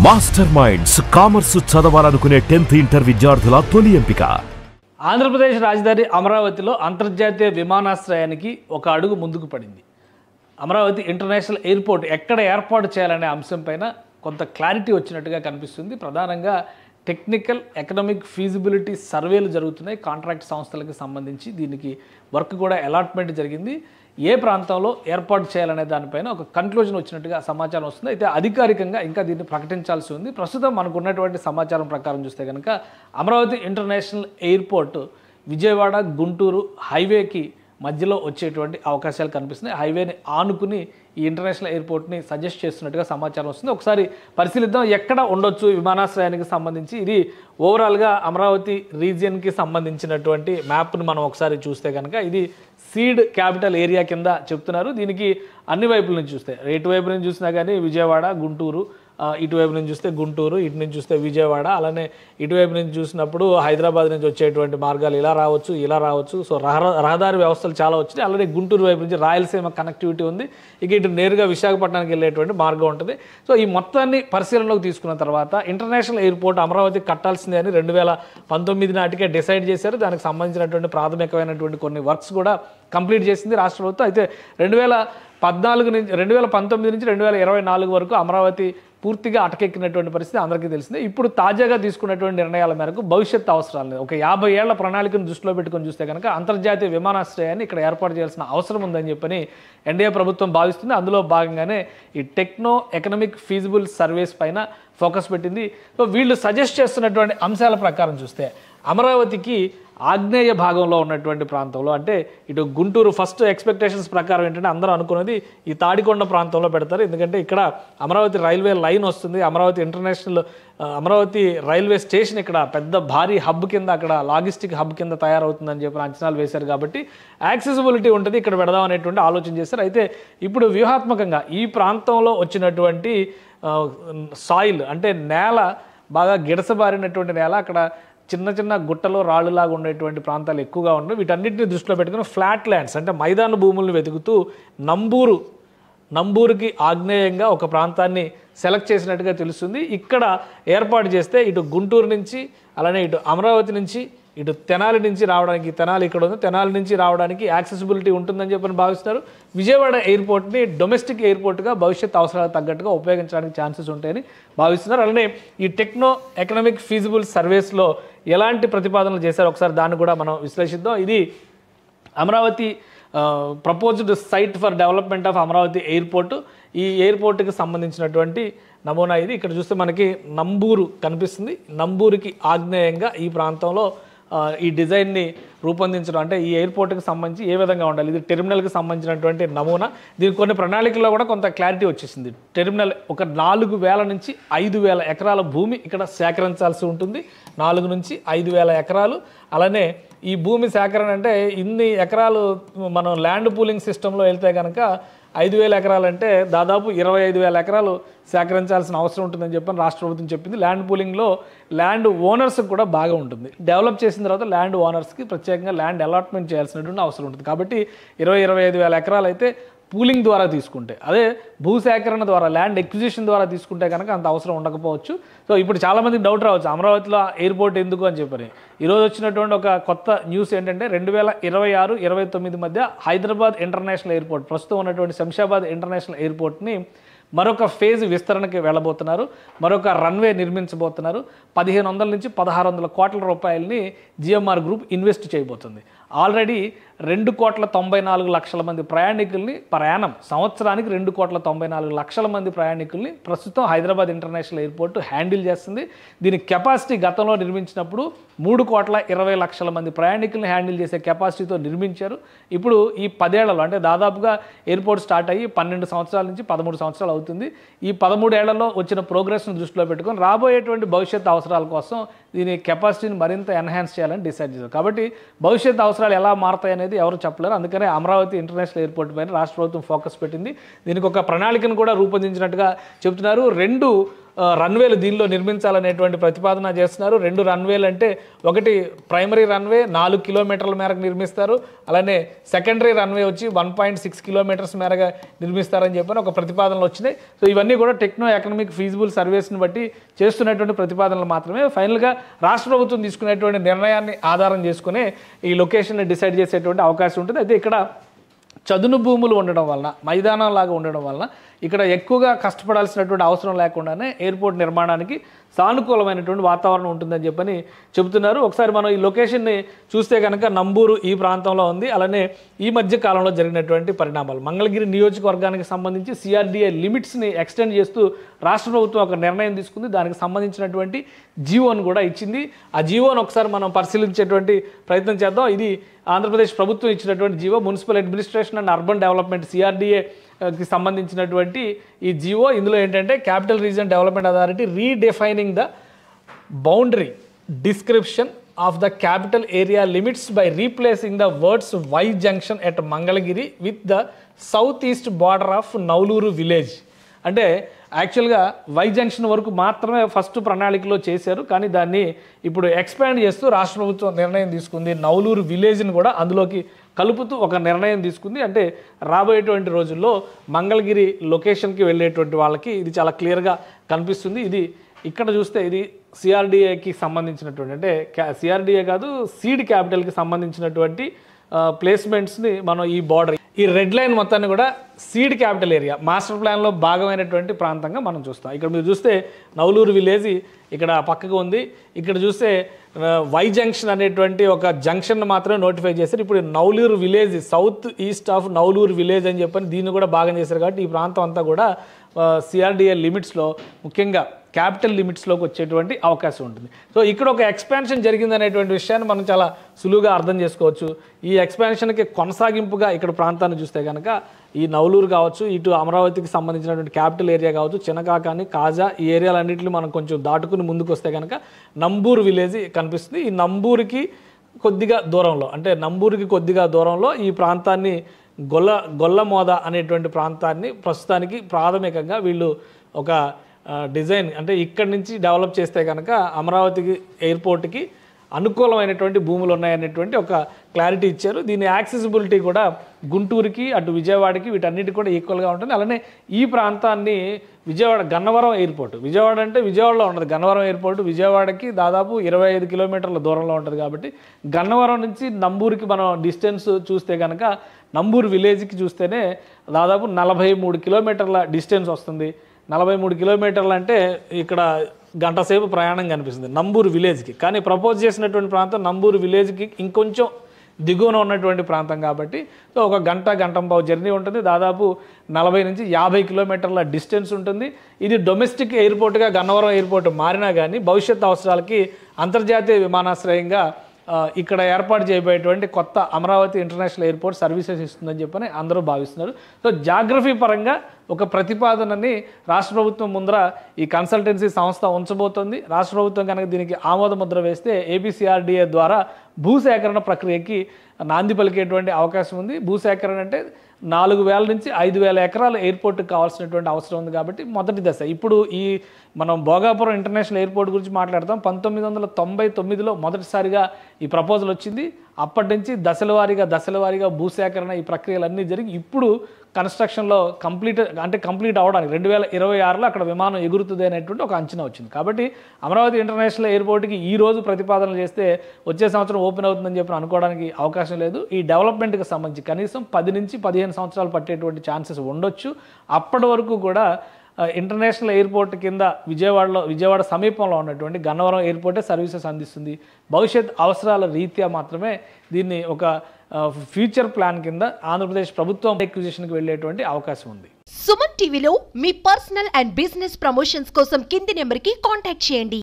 Master minds commerce చదవాలనుకునే 10th inter విద్యార్థుల తొలి ఎంపిక. ఆంధ్రప్రదేశ్ రాజధాని అమరావతిలో అంతర్జాతీయ విమానాశ్రయానికి ఒక అడుగు ముందుకు పడింది. అమరావతి ఇంటర్నేషనల్ ఎయిర్పోర్ట్ ఎక్కడ ఏర్పాటు చేయాలనే అంశంపైన కొంత క్లారిటీ వచ్చినట్టుగా కనిపిస్తుంది. ప్రధానంగా టెక్నికల్ ఎకనామిక్ ఫీజిబిలిటీ సర్వేలు జరుగుతున్నాయి. కాంట్రాక్ట్ సంస్థలకు సంబంధించి దీనికి వర్క్ కూడా అలాట్మెంట్ జరిగింది. ఏ ప్రాంతంలో ఏర్పాటు చేయాలనే దానిపైన ఒక కన్క్లూజన్ వచ్చినట్టుగా సమాచారం వస్తుంది. అయితే అధికారికంగా ఇంకా దీన్ని ప్రకటించాల్సి ఉంది. ప్రస్తుతం మనకు ఉన్నటువంటి సమాచారం ప్రకారం చూస్తే కనుక అమరావతి ఇంటర్నేషనల్ ఎయిర్పోర్ట్ విజయవాడ గుంటూరు హైవేకి మధ్యలో వచ్చేటువంటి అవకాశాలు కనిపిస్తున్నాయి. హైవేని ఆనుకుని ఈ ఇంటర్నేషనల్ ఎయిర్పోర్ట్ని సజెస్ట్ చేస్తున్నట్టుగా సమాచారం వస్తుంది. ఒకసారి పరిశీలిద్దాం ఎక్కడ ఉండొచ్చు విమానాశ్రయానికి సంబంధించి. ఇది ఓవరాల్గా అమరావతి రీజియన్కి సంబంధించినటువంటి మ్యాప్ను మనం ఒకసారి చూస్తే కనుక ఇది సీడ్ క్యాపిటల్ ఏరియా కింద చెప్తున్నారు. దీనికి అన్ని వైపుల నుంచి చూస్తే ఇటువైపు నుంచి చూసినా కానీ విజయవాడ గుంటూరు, ఇటువైపు నుంచి చూస్తే గుంటూరు, ఇటు నుంచి చూస్తే విజయవాడ, అలానే ఇటువైపు నుంచి చూసినప్పుడు హైదరాబాద్ నుంచి వచ్చేటువంటి మార్గాలు ఇలా రావచ్చు. సో రహదారి వ్యవస్థలు చాలా వచ్చినాయి. అలానే గుంటూరు వైపు నుంచి రాయలసీమ కనెక్టివిటీ ఉంది. ఇక ఇటు నేరుగా విశాఖపట్నానికి వెళ్ళేటువంటి మార్గం ఉంటుంది. సో ఈ మొత్తాన్ని పరిశీలనలోకి తీసుకున్న తర్వాత ఇంటర్నేషనల్ ఎయిర్పోర్ట్ అమరావతి కట్టాల్సిందే అని 2019 నాటికే డిసైడ్ చేశారు. దానికి సంబంధించినటువంటి ప్రాథమికమైనటువంటి కొన్ని వర్క్స్ కూడా కంప్లీట్ చేసింది రాష్ట్ర ప్రభుత్వం. అయితే 2019 నుంచి 2024 వరకు అమరావతి పూర్తిగా అటకెక్కినటువంటి పరిస్థితి అందరికీ తెలిసిందే. ఇప్పుడు తాజాగా తీసుకున్నటువంటి నిర్ణయాల మేరకు భవిష్యత్తు అవసరాలు ఒక 50 ఏళ్ల ప్రణాళికను దృష్టిలో పెట్టుకొని చూస్తే కనుక అంతర్జాతీయ విమానాశ్రయాన్ని ఇక్కడ ఏర్పాటు చేయాల్సిన అవసరం ఉందని చెప్పని ఎన్డీఏ ప్రభుత్వం భావిస్తుంది. అందులో భాగంగానే ఈ టెక్నో ఎకనామిక్ ఫీజిబుల్ సర్వేస్ పైన ఫోకస్ పెట్టింది. సో వీళ్ళు సజెస్ట్ చేస్తున్నటువంటి అంశాల ప్రకారం చూస్తే అమరావతికి ఆగ్నేయ భాగంలో ఉన్నటువంటి ప్రాంతంలో, అంటే ఇటు గుంటూరు ఫస్ట్ ఎక్స్పెక్టేషన్స్ ప్రకారం ఏంటంటే అందరూ అనుకున్నది ఈ తాడికొండ ప్రాంతంలో పెడతారు. ఎందుకంటే ఇక్కడ అమరావతి రైల్వే లైన్ వస్తుంది. అమరావతి రైల్వే స్టేషన్ ఇక్కడ పెద్ద భారీ హబ్ కింద, అక్కడ లాజిస్టిక్ హబ్ కింద తయారవుతుందని చెప్పి అంచనాలు వేశారు. కాబట్టి యాక్సెసిబిలిటీ ఉంటుంది, ఇక్కడ పెడదాం అనేటువంటి ఆలోచన చేశారు. అయితే ఇప్పుడు వ్యూహాత్మకంగా ఈ ప్రాంతంలో వచ్చినటువంటి సాయిల్ అంటే నేల బాగా గిడసబారినటువంటి నేల, అక్కడ చిన్న చిన్న గుట్టలో రాళ్ళులాగా ఉండేటువంటి ప్రాంతాలు ఎక్కువగా ఉన్నాయి. వీటన్నిటిని దృష్టిలో పెట్టుకుని ఫ్లాట్ ల్యాండ్స్ అంటే మైదాన భూములను వెతుకుతూ నంబూరుకి ఆగ్నేయంగా ఒక ప్రాంతాన్ని సెలెక్ట్ చేసినట్టుగా తెలుస్తుంది. ఇక్కడ ఏర్పాటు చేస్తే ఇటు గుంటూరు నుంచి, అలానే ఇటు అమరావతి నుంచి, ఇటు తెనాలి నుంచి రావడానికి, తెనాలి ఇక్కడ ఉంది, తెనాలి నుంచి రావడానికి యాక్సెసిబిలిటీ ఉంటుందని చెప్పని భావిస్తున్నారు. విజయవాడ ఎయిర్పోర్ట్ని డొమెస్టిక్ ఎయిర్పోర్ట్గా భవిష్యత్ అవసరాలకు తగ్గట్టుగా ఉపయోగించడానికి ఛాన్సెస్ ఉంటాయని భావిస్తున్నారు. అలానే ఈ టెక్నో ఎకనామిక్ ఫీజిబుల్ సర్వేస్లో ఎలాంటి ప్రతిపాదనలు చేశారో ఒకసారి దాన్ని కూడా మనం విశ్లేషిద్దాం. ఇది Amaravati proposed site for development of Amaravati airport. ఈ ఎయిర్పోర్ట్కి సంబంధించినటువంటి నమూనా ఇది. ఇక్కడ చూస్తే మనకి నంబూరు కనిపిస్తుంది. నంబూరుకి ఆగ్నేయంగా ఈ ప్రాంతంలో ఈ డిజైన్ని రూపొందించడం, అంటే ఈ ఎయిర్పోర్ట్కి సంబంధించి ఏ విధంగా ఉండాలి, ఇది టెర్మినల్కి సంబంధించినటువంటి నమూనా. దీనికి కొన్ని ప్రణాళికల్లో కూడా కొంత క్లారిటీ వచ్చేసింది. టెర్మినల్ ఒక 4000 నుంచి 5000 ఎకరాల భూమి ఇక్కడ సేకరించాల్సి ఉంటుంది. 4 నుంచి 5000 ఎకరాలు. అలానే ఈ భూమి సేకరణ అంటే ఇన్ని ఎకరాలు మనం ల్యాండ్ పూలింగ్ సిస్టంలో వెళ్తే కనుక 5000 ఎకరాలు అంటే దాదాపు 25,000 ఎకరాలు సేకరించాల్సిన అవసరం ఉంటుందని చెప్పని రాష్ట్ర ప్రభుత్వం చెప్పింది. ల్యాండ్ పూలింగ్లో ల్యాండ్ ఓనర్స్కి కూడా బాగా ఉంటుంది. డెవలప్ చేసిన తర్వాత ల్యాండ్ ఓనర్స్కి ప్రత్యేకంగా ల్యాండ్ అలాట్మెంట్ చేయాల్సినటువంటి అవసరం ఉంటుంది. కాబట్టి 25,000 ఎకరాలు అయితే పూలింగ్ ద్వారా తీసుకుంటే, అదే భూసేకరణ ద్వారా ల్యాండ్ ఎక్విజిషన్ ద్వారా తీసుకుంటే కనుక అంత అవసరం ఉండకపోవచ్చు. సో ఇప్పుడు చాలామందికి డౌట్ రావచ్చు అమరావతిలో ఎయిర్పోర్ట్ ఎందుకు అని చెప్పని. ఈరోజు వచ్చినటువంటి ఒక కొత్త న్యూస్ ఏంటంటే 2026-29 మధ్య హైదరాబాద్ ఇంటర్నేషనల్ ఎయిర్పోర్ట్, ప్రస్తుతం ఉన్నటువంటి శంషాబాద్ ఇంటర్నేషనల్ ఎయిర్పోర్ట్ని మరొక ఫేజ్ విస్తరణకి వెళ్ళబోతున్నారు. మరొక రన్వే నిర్మించబోతున్నారు. 1500 నుంచి 1600 కోట్ల రూపాయలని జిఎంఆర్ గ్రూప్ ఇన్వెస్ట్ చేయబోతుంది. ఆల్రెడీ 2,94,00,000 మంది ప్రయాణికుల్ని ప్రయాణం సంవత్సరానికి 2,94,00,000 మంది ప్రయాణికుల్ని ప్రస్తుతం హైదరాబాద్ ఇంటర్నేషనల్ ఎయిర్పోర్ట్ హ్యాండిల్ చేస్తుంది. దీని కెపాసిటీ గతంలో నిర్మించినప్పుడు 3,20,00,000 మంది ప్రయాణికుల్ని హ్యాండిల్ చేసే కెపాసిటీతో నిర్మించారు. ఇప్పుడు ఈ 10 ఏళ్లలో అంటే దాదాపుగా ఎయిర్పోర్ట్ స్టార్ట్ అయ్యి 12 సంవత్సరాల నుంచి 13 సంవత్సరాలు అవుతుంది. ఈ 13 ఏళ్లలో వచ్చిన ప్రోగ్రెస్ను దృష్టిలో పెట్టుకొని రాబోయేటువంటి భవిష్యత్ అవసరాల కోసం దీని కెపాసిటీని మరింత ఎన్హాన్స్ చేయాలని డిసైడ్ చేశారు. కాబట్టి భవిష్యత్ అవసరాలు ఎలా మారుతాయి అనేది ఎవరు చెప్పలేరు. అందుకనే అమరావతి ఇంటర్నేషనల్ ఎయిర్పోర్ట్ పైన రాష్ట్ర ప్రభుత్వం ఫోకస్ పెట్టింది. దీనికి ఒక ప్రణాళికను కూడా రూపొందించినట్టుగా చెబుతున్నారు. 2 రన్వేలు దీనిలో నిర్మించాలనేటువంటి ప్రతిపాదన చేస్తున్నారు. 2 రన్వేలు అంటే ఒకటి ప్రైమరీ రన్వే 4 కిలోమీటర్ల మేరకు నిర్మిస్తారు, అలానే సెకండరీ రన్వే వచ్చి 1.6 కిలోమీటర్స్ మేరగా నిర్మిస్తారని చెప్పని ఒక ప్రతిపాదనలు వచ్చినాయి. సో ఇవన్నీ కూడా టెక్నో ఎకనామిక్ ఫీజిబుల్ సర్వేస్ని బట్టి చేస్తున్నటువంటి ప్రతిపాదనలు మాత్రమే. ఫైనల్గా రాష్ట్ర ప్రభుత్వం తీసుకునేటువంటి నిర్ణయాన్ని ఆధారం చేసుకునే ఈ లొకేషన్ని డిసైడ్ చేసేటువంటి అవకాశం ఉంటుంది. అయితే ఇక్కడ చదును భూములు ఉండడం వలన, మైదానం లాగా ఉండడం వలన ఇక్కడ ఎక్కువగా కష్టపడాల్సినటువంటి అవసరం లేకుండానే ఎయిర్పోర్ట్ నిర్మాణానికి సానుకూలమైనటువంటి వాతావరణం ఉంటుందని చెప్పని చెబుతున్నారు. ఒకసారి మనం ఈ లొకేషన్ని చూస్తే కనుక నంబూరు ఈ ప్రాంతంలో ఉంది. అలానే ఈ మధ్య కాలంలో జరిగినటువంటి పరిణామాలు, మంగళగిరి నియోజకవర్గానికి సంబంధించి సిఆర్డీఏ లిమిట్స్ని ఎక్స్టెండ్ చేస్తూ రాష్ట్ర ప్రభుత్వం ఒక నిర్ణయం తీసుకుంది. దానికి సంబంధించినటువంటి జీవోను కూడా ఇచ్చింది. ఆ జీవోను ఒకసారి మనం పరిశీలించేటువంటి ప్రయత్నం చేద్దాం. ఇది ఆంధ్రప్రదేశ్ ప్రభుత్వం ఇచ్చినటువంటి GO, municipal administration and urban development సిఆర్డీఏకి సంబంధించినటువంటి ఈ జీవో. ఇందులో ఏంటంటే capital region development authority redefining the boundary description of the capital area limits by replacing the words Y junction at Mangalagiri with the south east border of Nowluru village. అంటే యాక్చువల్గా Y junction వరకు మాత్రమే ఫస్ట్ ప్రణాళికలో చేశారు, కానీ దాన్ని ఇప్పుడు ఎక్స్పాండ్ చేస్తూ రాష్ట్ర ప్రభుత్వం నిర్ణయం తీసుకుంది. నౌలూరు విలేజ్ని కూడా అందులోకి కలుపుతూ ఒక నిర్ణయం తీసుకుంది. అంటే రాబోయేటువంటి రోజుల్లో మంగళగిరి లొకేషన్కి వెళ్ళేటువంటి వాళ్ళకి ఇది చాలా క్లియర్గా కనిపిస్తుంది. ఇది ఇక్కడ చూస్తే ఇది సిఆర్డీఏకి సంబంధించినటువంటి, అంటే సిఆర్డీఏ కాదు సీడ్ క్యాపిటల్కి సంబంధించినటువంటి ప్లేస్మెంట్స్ని మనం ఈ బార్డర్, ఈ రెడ్ లైన్ మొత్తాన్ని కూడా సీడ్ క్యాపిటల్ ఏరియా మాస్టర్ ప్లాన్లో భాగమైనటువంటి ప్రాంతంగా మనం చూస్తాం. ఇక్కడ మీరు చూస్తే నౌలూరు విలేజ్ ఇక్కడ పక్కకు ఉంది. ఇక్కడ చూస్తే వై జంక్షన్ అనేటువంటి ఒక జంక్షన్ మాత్రమే నోటిఫై చేశారు. ఇప్పుడు Nowluru village, south east of Nowluru village అని చెప్పని దీన్ని కూడా భాగం చేశారు. కాబట్టి ఈ ప్రాంతం అంతా కూడా సిఆర్డీఏ లిమిట్స్లో, ముఖ్యంగా క్యాపిటల్ లిమిట్స్లోకి వచ్చేటువంటి అవకాశం ఉంటుంది. సో ఇక్కడ ఒక ఎక్స్పాన్షన్ జరిగిందనేటువంటి విషయాన్ని మనం చాలా సులువుగా అర్థం చేసుకోవచ్చు. ఈ ఎక్స్పాన్షన్కి కొనసాగింపుగా ఇక్కడ ప్రాంతాన్ని చూస్తే కనుక ఈ నౌలూరు కావచ్చు, ఇటు అమరావతికి సంబంధించినటువంటి క్యాపిటల్ ఏరియా కావచ్చు, చినకాకాని, కాజా, ఈ ఏరియాలన్నింటినీ మనం కొంచెం దాటుకుని ముందుకు వస్తే కనుక నంబూరు విలేజ్ కనిపిస్తుంది. ఈ నంబూరుకి కొద్దిగా దూరంలో, అంటే నంబూరుకి కొద్దిగా దూరంలో ఈ ప్రాంతాన్ని గొల్లమోద అనేటువంటి ప్రాంతాన్ని ప్రస్తుతానికి ప్రాథమికంగా వీళ్ళు ఒక డిజైన్, అంటే ఇక్కడి నుంచి డెవలప్ చేస్తే కనుక అమరావతికి ఎయిర్పోర్ట్కి అనుకూలమైనటువంటి భూములు ఉన్నాయనేటువంటి ఒక క్లారిటీ ఇచ్చారు. దీని యాక్సెసిబిలిటీ కూడా గుంటూరుకి, అటు విజయవాడకి, వీటన్నిటికి కూడా ఈక్వల్గా ఉంటుంది. అలానే ఈ ప్రాంతాన్ని విజయవాడ గన్నవరం ఎయిర్పోర్ట్, విజయవాడ అంటే విజయవాడలో ఉంటుంది, గన్నవరం ఎయిర్పోర్ట్ విజయవాడకి దాదాపు 25 కిలోమీటర్ల దూరంలో ఉంటుంది. కాబట్టి గన్నవరం నుంచి నంబూరుకి మనం డిస్టెన్స్ చూస్తే కనుక నంబూరు విలేజ్కి చూస్తేనే దాదాపు 43 కిలోమీటర్ల డిస్టెన్స్ వస్తుంది. 43 కిలోమీటర్లు అంటే ఇక్కడ గంట సేపు ప్రయాణం కనిపిస్తుంది నంబూరు విలేజ్కి. కానీ ప్రపోజ్ చేసినటువంటి ప్రాంతం నంబూరు విలేజ్కి ఇంకొంచెం దిగువన ఉన్నటువంటి ప్రాంతం కాబట్టి సో ఒక గంటంపావు జర్నీ ఉంటుంది. దాదాపు 40 నుంచి 50 కిలోమీటర్ల డిస్టెన్స్ ఉంటుంది. ఇది డొమెస్టిక్ ఎయిర్పోర్ట్గా గన్నవరం ఎయిర్పోర్ట్ మారినా కానీ భవిష్యత్ అవసరాలకి అంతర్జాతీయ విమానాశ్రయంగా ఇక్కడ ఏర్పాటు చేయబోయేటువంటి కొత్త అమరావతి ఇంటర్నేషనల్ ఎయిర్పోర్ట్ సర్వీసెస్ ఇస్తుందని చెప్పని అందరూ భావిస్తున్నారు. సో జాగ్రఫీ పరంగా ఒక ప్రతిపాదనని రాష్ట్ర ప్రభుత్వం ముందర ఈ కన్సల్టెన్సీ సంస్థ ఉంచబోతోంది. రాష్ట్ర ప్రభుత్వం కనుక దీనికి ఆమోద ముద్ర వేస్తే ఏపీసీఆర్డీఏ ద్వారా భూసేకరణ ప్రక్రియకి నాంది పలికేటువంటి అవకాశం ఉంది. భూసేకరణ అంటే 4,000 నుంచి 5,000 ఎకరాల ఎయిర్పోర్ట్కి కావాల్సినటువంటి అవసరం ఉంది. కాబట్టి మొదటి దశ ఇప్పుడు ఈ మనం భోగాపురం ఇంటర్నేషనల్ ఎయిర్పోర్ట్ గురించి మాట్లాడతాం. 1999లో మొదటిసారిగా ఈ ప్రపోజల్ వచ్చింది. అప్పటి నుంచి దశల వారీగా భూసేకరణ ఈ ప్రక్రియలన్నీ జరిగి ఇప్పుడు కన్స్ట్రక్షన్లో కంప్లీట్ అవ్వడానికి 2026లో అక్కడ విమానం ఎగురుతుంది అనేటువంటి ఒక అంచనా వచ్చింది. కాబట్టి అమరావతి ఇంటర్నేషనల్ ఎయిర్పోర్ట్కి ఈ రోజు ప్రతిపాదనలు చేస్తే వచ్చే సంవత్సరం ఓపెన్ అవుతుందని చెప్పి అనుకోవడానికి అవకాశం లేదు. ఈ డెవలప్మెంట్కి సంబంధించి కనీసం 10 నుంచి 15 సంవత్సరాలు పట్టేటువంటి ఛాన్సెస్ ఉండొచ్చు. అప్పటి వరకు కూడా ఇంటర్నేషనల్ ఎయిర్పోర్ట్ కింద విజయవాడ సమీపంలో ఉన్నటువంటి గన్నవరం ఎయిర్పోర్టే సర్వీసెస్ అందిస్తుంది. భవిష్యత్ అవసరాల రీత్యా మాత్రమే దీన్ని ఒక ఫ్యూచర్ ప్లాన్ కింద ఆంధ్రప్రదేశ్ ప్రభుత్వం ఎక్విజిషన్కి వెళ్ళేటువంటి అవకాశం ఉంది. సుమన్ టీవీలో మీ పర్సనల్ అండ్ బిజినెస్ ప్రమోషన్స్ కోసం కింది నెంబర్కి కాంటాక్ట్ చేయండి.